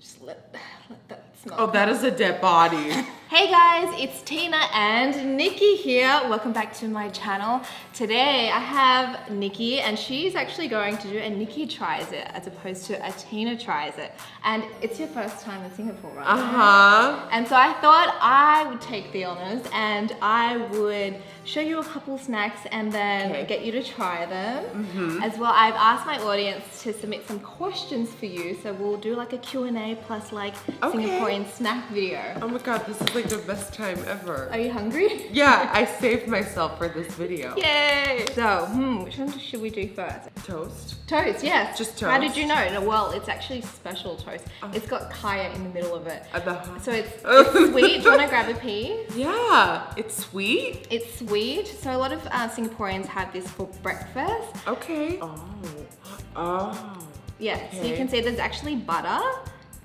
Just let that smell. Oh, that is a dead body. Hey guys, it's Tina and Nikki here. Welcome back to my channel. Today I have Nikki and she's actually going to do a Nikki tries it as opposed to a Tina tries it. And it's your first time in Singapore, right? Uh-huh. And so I thought I would take the honors and I would show you a couple snacks and then get you to try them. As well, I've asked my audience to submit some questions for you. So we'll do like a Q&A plus like Singaporean snack video. Oh my god, this is like the best time ever. Are you hungry? Yeah, I saved myself for this video. Yay! So, which one should we do first? Toast. Toast, yes. Just How did toast? you know? No, well, it's actually special toast. It's got kaya in the middle of it. So it's sweet. Do you want to grab a piece? Yeah, it's sweet. It's sweet. So a lot of Singaporeans have this for breakfast. Okay. Oh. Yeah, so you can see there's actually butter.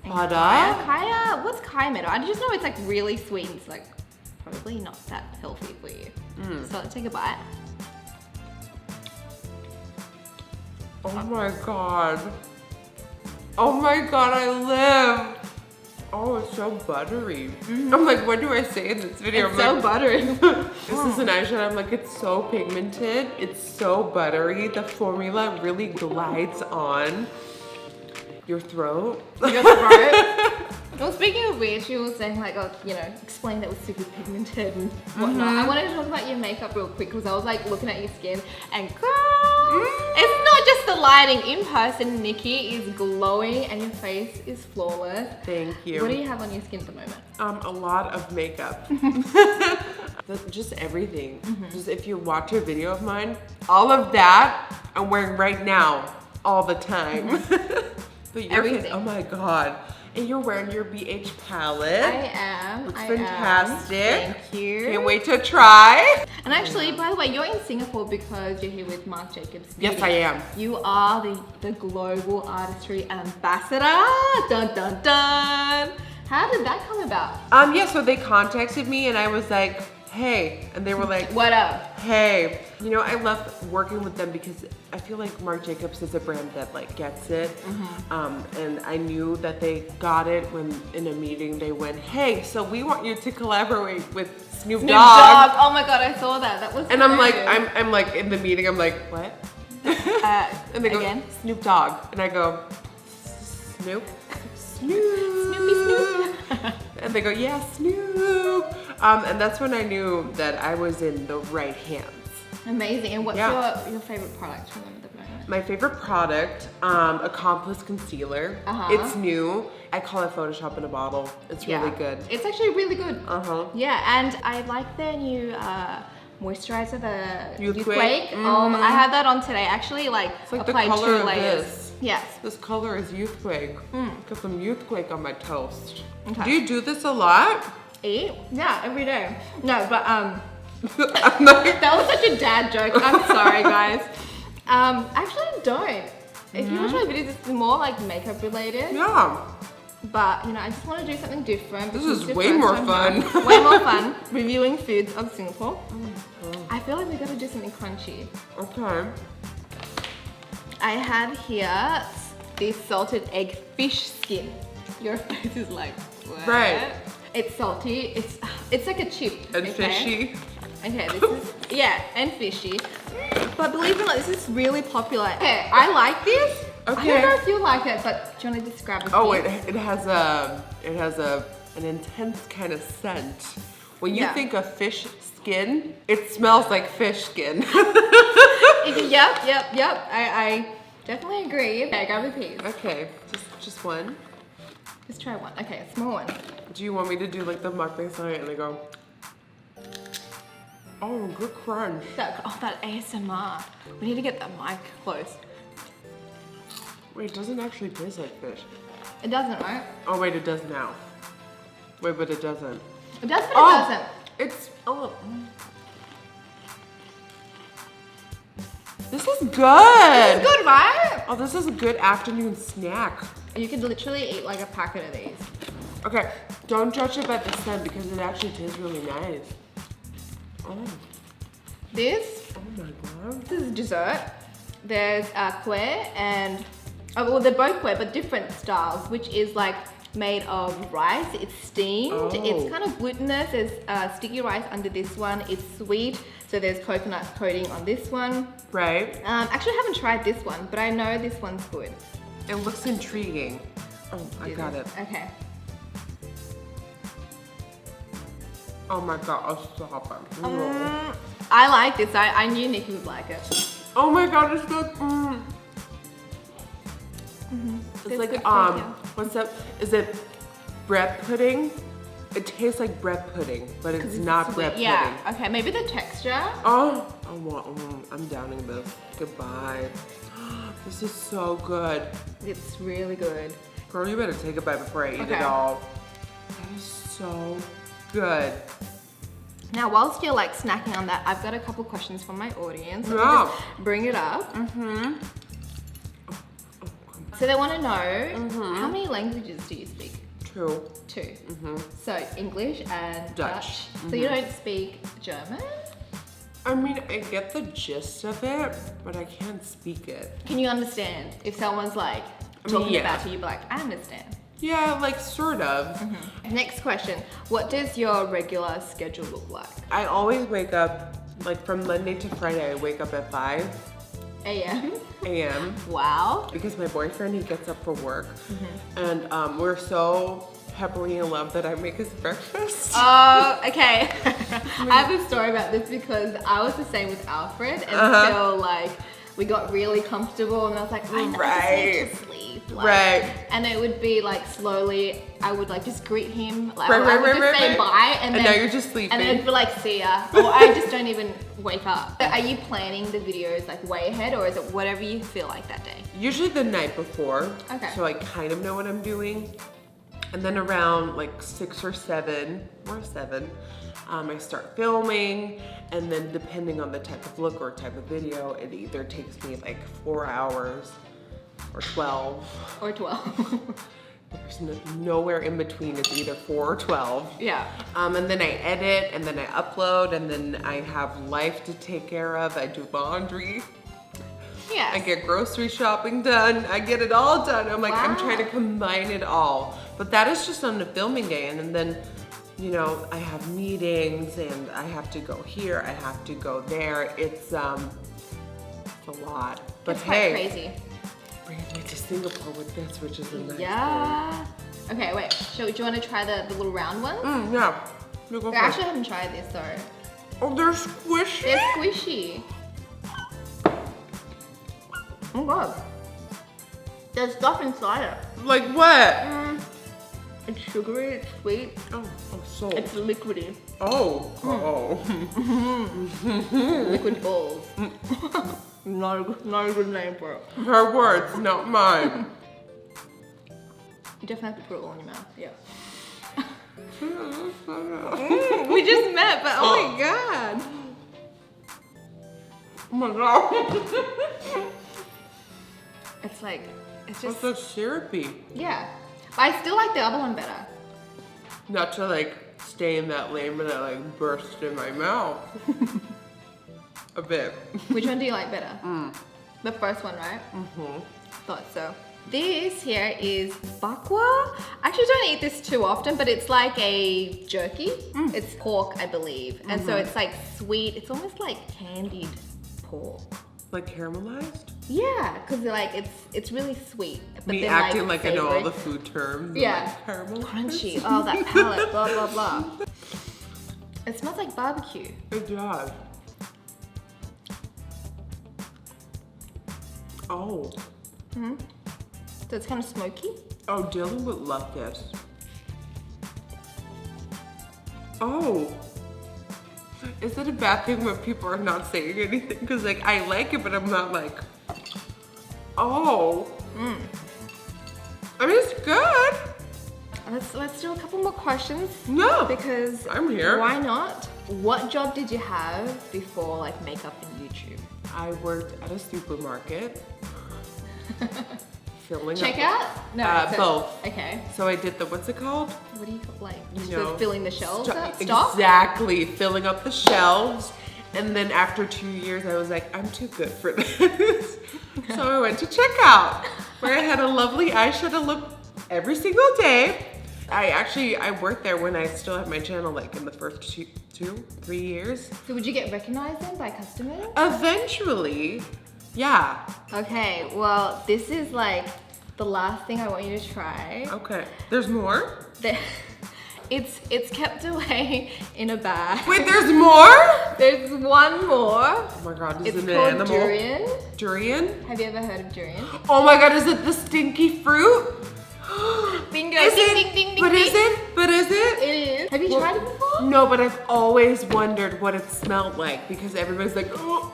Butter? Kaya, what's kaya made of? I just know it's like really sweet and it's like probably not that healthy for you. So let's take a bite. Oh my god. Oh my god, I live. Oh, it's so buttery. I'm like, what do I say in this video? It's so buttery. This is an eyeshadow. I'm like, it's so pigmented. It's so buttery. The formula really glides on your throat. Your throat? Well, speaking of which, you were saying like, explain that it was super pigmented and whatnot. I wanted to talk about your makeup real quick because I was like looking at your skin and girl, it's not just the lighting. In person, Nikki is glowing and your face is flawless. Thank you. What do you have on your skin at the moment? A lot of makeup. Just everything. Just if you watch a video of mine, all of that I'm wearing right now, all the time. But your face, oh my god. And you're wearing your BH palette. I am. Looks fantastic. Thank you. Can't wait to try. And actually, by the way, you're in Singapore because you're here with Marc Jacobs Beauty. Yes, I am. You are the global artistry ambassador. Dun dun dun. How did that come about? Yeah, so they contacted me and I was like, hey, and they were like, what up? Hey. You know, I love working with them because I feel like Marc Jacobs is a brand that like gets it. And I knew that they got it when in a meeting they went, hey, so we want you to collaborate with Snoop Dogg. Oh my god, I saw that. That was And I'm like, I'm like in the meeting, I'm like, what? And they go, again? Snoop Dogg. And I go, Snoop? Snoopy Snoop. And they go, yeah, Snoop. And that's when I knew that I was in the right hands. Amazing. And what's your favorite product from them at the moment? My favorite product, Accomplice Concealer. It's new. I call it Photoshop in a bottle. It's really good. It's actually really good. Yeah, and I like their new moisturizer, the Youthquake. I had that on today. Actually, like applied 2 layers. This. Yes. This color is Youthquake. Got some Youthquake on my toast. Do you do this a lot? Eat? Yeah, every day. No, but that was such a dad joke. I'm sorry, guys. Actually, I don't. If you watch my videos, it's more like makeup related. Yeah. But I just want to do something different. This is way more fun. Way more fun. Reviewing foods of Singapore. I feel like we got to do something crunchy. Okay. I have here this salted egg fish skin. Your face is like, what? Right. It's salty. It's like a chip. And fishy. Okay, this is, and fishy. But believe it or not, this is really popular. Okay, I like this. Okay. I don't know if you like it, but do you want to just grab a piece? Oh, it has an intense kind of scent. When you think of fish skin, it smells like fish skin. Yep. I definitely agree. Okay, grab a piece. Okay, just one. Just try one. Okay, a small one. Do you want me to do like the mukbang song and they go, oh, good crunch. That ASMR. We need to get that mic close. Wait, it doesn't actually taste like fish. It doesn't, right? Oh wait, it does now. Wait, but it doesn't. It does, but it doesn't. It's, This is good. This is good, right? Oh, this is a good afternoon snack. You could literally eat like a packet of these. Okay, don't judge it by the scent because it actually tastes really nice. Oh. This? Oh my god. This is dessert. There's KUEH and, well, they're both KUEH, but different styles, which is like made of rice. It's steamed. Oh. It's kind of glutinous. There's sticky rice under this one. It's sweet. So there's coconut coating on this one. Right. Actually, I haven't tried this one, but I know this one's good. It looks intriguing. Oh, I got it. Okay. Oh my god, I'll stop it. I like this. I knew Nikki would like it. Oh my god, it's good. It's like, what's that? Is it bread pudding? It tastes like bread pudding, but it's not bread pudding. Yeah, okay, maybe the texture. Oh, I'm downing this. Goodbye. This is so good. It's really good. Girl, you better take a bite before I eat it all. That is so good. Now, whilst you're like snacking on that, I've got a couple questions from my audience. So Yeah. just bring it up. So they want to know, how many languages do you speak? Two. Two. So English and Dutch. So you don't speak German? I mean, I get the gist of it, but I can't speak it. Can you understand if someone's like talking about you, you'd be like, I understand. Yeah, like sort of. Next question. What does your regular schedule look like? I always wake up, like from Monday to Friday, I wake up at 5 a.m. Wow. Because my boyfriend, he gets up for work. And we're so happily in love that I make his breakfast. Oh, okay. I have a story about this because I was the same with Alfred until like we got really comfortable and I was like, I know I just need to sleep. Like, and it would be like slowly, I would like just greet him. Like, I would just say bye and then now you're just sleeping. And then it'd be like, see ya. Or I just don't even wake up. So are you planning the videos like way ahead or is it whatever you feel like that day? Usually the night before. Okay. So I kind of know what I'm doing. And then around like 6 or 7, I start filming. And then depending on the type of look or type of video, it either takes me like 4 hours or 12. Or 12. There's nowhere in between. It's either 4 or 12. Yeah. And then I edit and then I upload and then I have life to take care of. I do laundry. Yeah. I get grocery shopping done. I get it all done. I'm like, I'm trying to Wow. combine it all. But that is just on the filming day. And then, you know, I have meetings and I have to go here. I have to go there. It's a lot. But It's hey, quite crazy. brings me to Singapore with this, which is a nice Yeah. Okay, wait. Do you want to try the little round ones? thing. Yeah. You go I first. actually haven't tried this though. Oh, they're squishy. They're squishy. Oh god. There's stuff inside it. Like what? It's sugary, it's sweet, Oh, so. it's liquidy. Liquid balls. Not a good name for it. Her words, not mine. You definitely have to put it all in your mouth, yeah. We just met, but oh my god. Oh my god. It's like, it's It's just, so syrupy. yeah. But I still like the other one better. Not to like stay in that lane, but it like burst in my mouth. A bit. Which one do you like better? The first one, right? Thought so. This here is BAKKWA. I actually don't eat this too often, but it's like a jerky. It's pork, I believe. And so it's like sweet. It's almost like candied pork. Like caramelized? Yeah, because like it's really sweet. But Me then, acting like I know all savory. the food terms. Yeah. Like caramel. Crunchy. Oh, that palate. Blah, blah, blah. It smells like barbecue. It does. Oh. So it's kind of smoky. Oh, Dylan would love this. Oh. Is it a bad thing when people are not saying anything? Because like I like it, but I'm not like, oh. I mean, it's good. Let's do a couple more questions. No. Because I'm here. Why not? What job did you have before like makeup and YouTube? I worked at a supermarket. Filling up. Checkout? No. Both. Okay. So I did the, what's it called? What do you call like? You Just know, filling the shelves up? Stock? Exactly, filling up the shelves. And then after 2 years, I was like, I'm too good for this. So I went to checkout, where I had a lovely eyeshadow look every single day. I worked there when I still had my channel, like in the first 3 years. So would you get recognized then by customers? Eventually, yeah. Okay, well, this is like the last thing I want you to try. Okay, there's more? It's kept away in a bag. Wait, there's more? There's one more. Oh my god, is It's it an called animal? durian. Durian? Have you ever heard of durian? Oh my god, is it the stinky fruit? Bingo! Is Ding, it? ding, ding, ding, But is ding. it? But is it? It is. Have you tried it before? No, but I've always wondered what it smelled like because everybody's like, oh.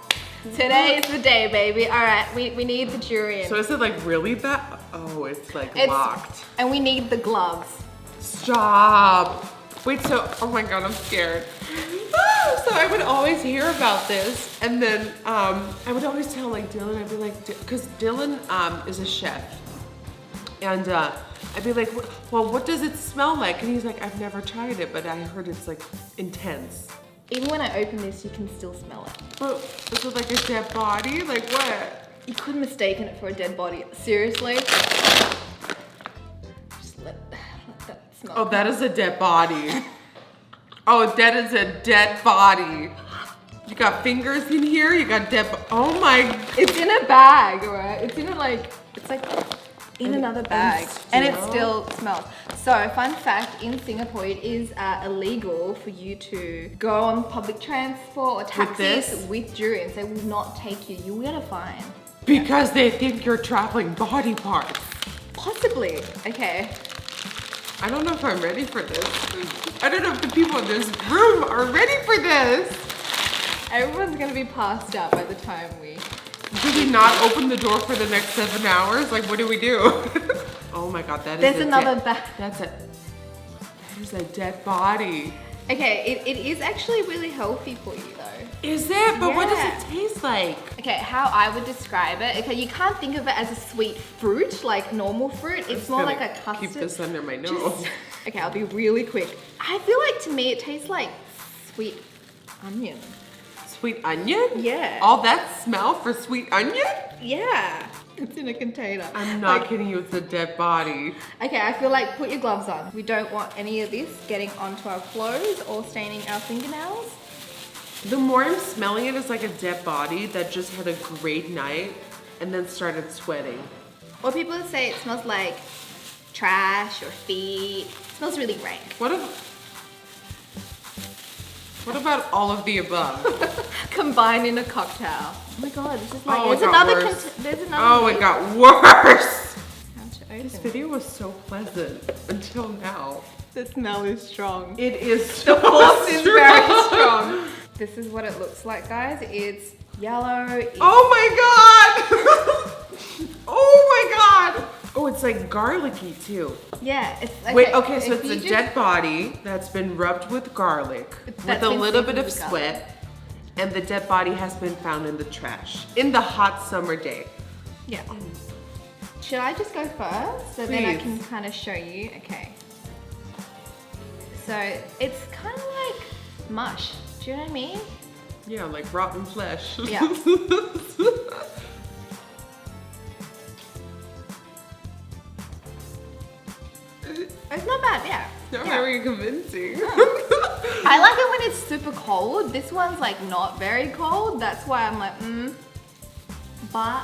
Today is the day, baby. All right, we need the durian. So is it like really bad? Oh, it's like locked. And we need the gloves. Stop. Wait, so, oh my god, I'm scared. So I would always hear about this, and then I would always tell like Dylan, I'd be like, because Dylan is a chef, and I'd be like, well, what does it smell like? And he's like, I've never tried it, but I heard it's like intense. Even when I open this, you can still smell it. But is it like a dead body? Like what? You could have mistaken it for a dead body. Seriously? Just let that smell. Oh, that is a dead body. Oh, that is a dead body. You got fingers in here, you got dead, oh my. It's in a bag, right? It's in a it's like in another bag. And it still smells. So, fun fact, in Singapore, it is illegal for you to go on public transport or taxis with durians. They will not take you. You will get a fine. Because they think you're traveling body parts. Possibly. Okay. I don't know if I'm ready for this. I don't know if the people in this room are ready for this. Everyone's gonna be passed out by the time we... Do we not open the door for the next 7 hours? Like, what do we do? Oh my god, that is There's another bag. That is a dead body. Okay, it is actually really healthy for you though. Is it? But what does Yeah. it taste like? Okay, how I would describe it, okay, you can't think of it as a sweet fruit, like normal fruit. It's more like a custard. Keep this under my nose. Okay, I'll be really quick. I feel like to me it tastes like sweet onion. Sweet onion? Yeah. All that smell for sweet onion? Yeah. It's in a container. I'm not kidding you, it's a dead body. Okay, I feel like put your gloves on. We don't want any of this getting onto our clothes or staining our fingernails. The more I'm smelling it, it's like a dead body that just had a great night and then started sweating. Or people say it smells like trash or feet. It smells really rank. What about all of the above? Combined in a cocktail. Oh my god, this is like, Oh, there's it got another, worse. there's another. Oh, it got worse. How to open This it. video was so pleasant until now. The smell is strong. It is so The force is strong. very strong. This is what it looks like, guys. It's yellow. Oh my god! Oh my god! Oh, it's like garlicky too. Yeah, it's okay. Wait, okay, so if it's you a just- dead body that's been rubbed with garlic, with That's a been little bit seasoned of with garlic. sweat, and the dead body has been found in the trash in the hot summer day. Yeah. Should I just go first so then I Please. can kind of show you? Okay. So it's kind of like mush. Do you know what I mean? Yeah, like rotten flesh. Yeah. It's not bad, yeah. Not Yeah. very convincing. I like it when it's super cold. This one's like not very cold. That's why I'm like, But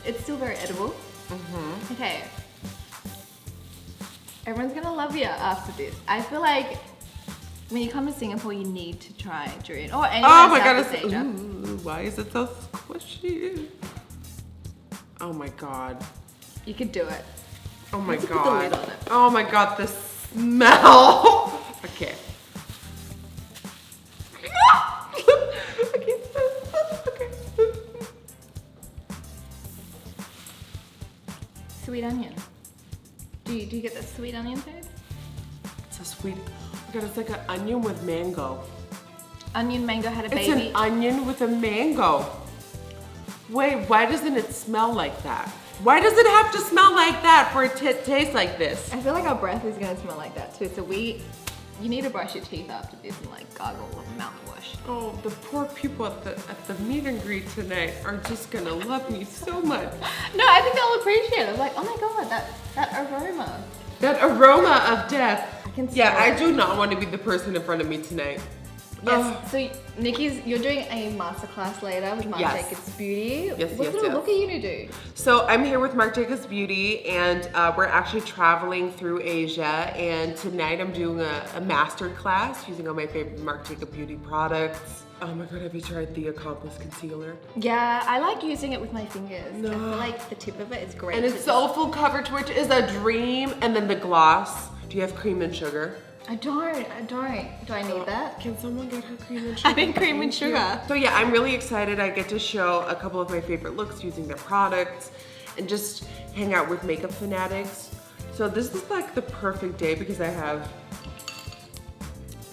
it's still very edible. Okay. Everyone's gonna love you after this. I feel like when you come to Singapore, you need to try durian. Or anywhere Oh in my god, Southeast Asia. why is it so squishy? Oh my god. You could do it. Oh my Let's put the lid god. on it. Oh my god, the smell. Okay. Okay. Sweet onion. Do you get the sweet onion taste? It's a sweet. Oh my god, it's like an onion with mango. Onion mango had a It's baby. an onion with a mango. Wait, why doesn't it smell like that? Why does it have to smell like that for it to taste like this? I feel like our breath is gonna smell like that too. So we you need to brush your teeth after this and like gargle with mouthwash. Oh, the poor people at the meet and greet tonight are just gonna love me so much. No, I think they'll appreciate it. Like, oh my god, that aroma. That aroma of death. I can Yeah, smell I it. do not want to be the person in front of me tonight. Yes. So you're doing a masterclass later with Marc Yes. Jacobs Beauty. Yes, what sort of look are you gonna do? So I'm here with Marc Jacobs Beauty, and we're actually traveling through Asia. And tonight I'm doing a master class using all my favorite Marc Jacobs Beauty products. Oh my god, have you tried the Accomplice Concealer? Yeah, I like using it with my fingers. No. I feel like the tip of it is great. And it's so full coverage, which is a dream. And then the gloss. Do you have cream and sugar? I don't. Do I need that? Can someone get her cream and sugar? I think cream and Thank you. sugar. So yeah, I'm really excited. I get to show a couple of my favorite looks using their products and just hang out with makeup fanatics. So this is like the perfect day because I have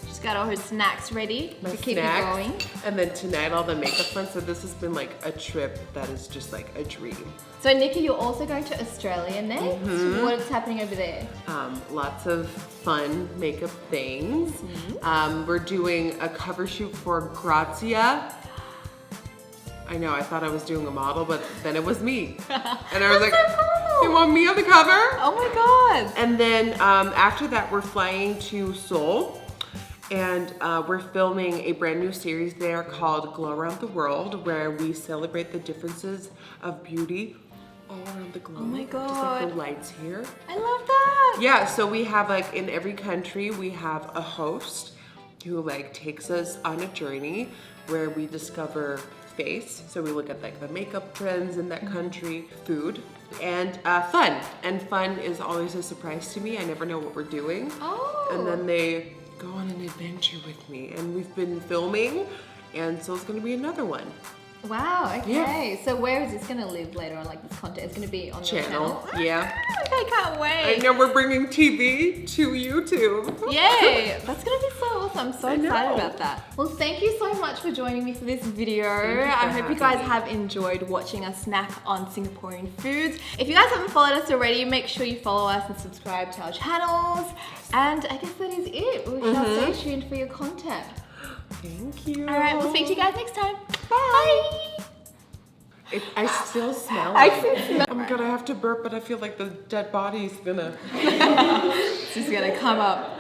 She's got all her snacks ready my to keep snacks, you going. and then tonight all the makeup fun. So this has been like a trip that is just like a dream. So Nikki, you're also going to Australia next. What's happening over there? Lots of fun makeup things. We're doing a cover shoot for Grazia. I know, I thought I was doing a model, but then it was me. And I was like, so cool. you want me on the cover? Oh my god. And then after that, we're flying to Seoul. And we're filming a brand new series there called Glow Around the World, where we celebrate the differences of beauty all around the globe. Oh my Just like the god. lights here. I love that. Yeah, so we have like in every country, we have a host who like takes us on a journey where we discover face. So we look at like the makeup trends in that country, food, and fun. And fun is always a surprise to me. I never know what we're doing. Oh. And then they go on an adventure with me, and we've been filming, and so it's gonna be another one. Wow, okay. Yeah. So where is this going to live later on? Like this content is going to be on your channel? Yeah. I can't wait. I know we're bringing TV to YouTube. Yay! That's going to be so awesome. I'm so I excited know. about that. Well, thank you so much for joining me for this video. Thank you for I hope you guys having me. have enjoyed watching us snack on Singaporean foods. If you guys haven't followed us already, make sure you follow us and subscribe to our channels. And I guess that is it. We shall stay tuned for your content. Thank you. All right, we'll speak to you guys next time. Bye! I still smell I it. can smell Oh my god, I have to burp, but I feel like the dead body's gonna. This is gonna come up.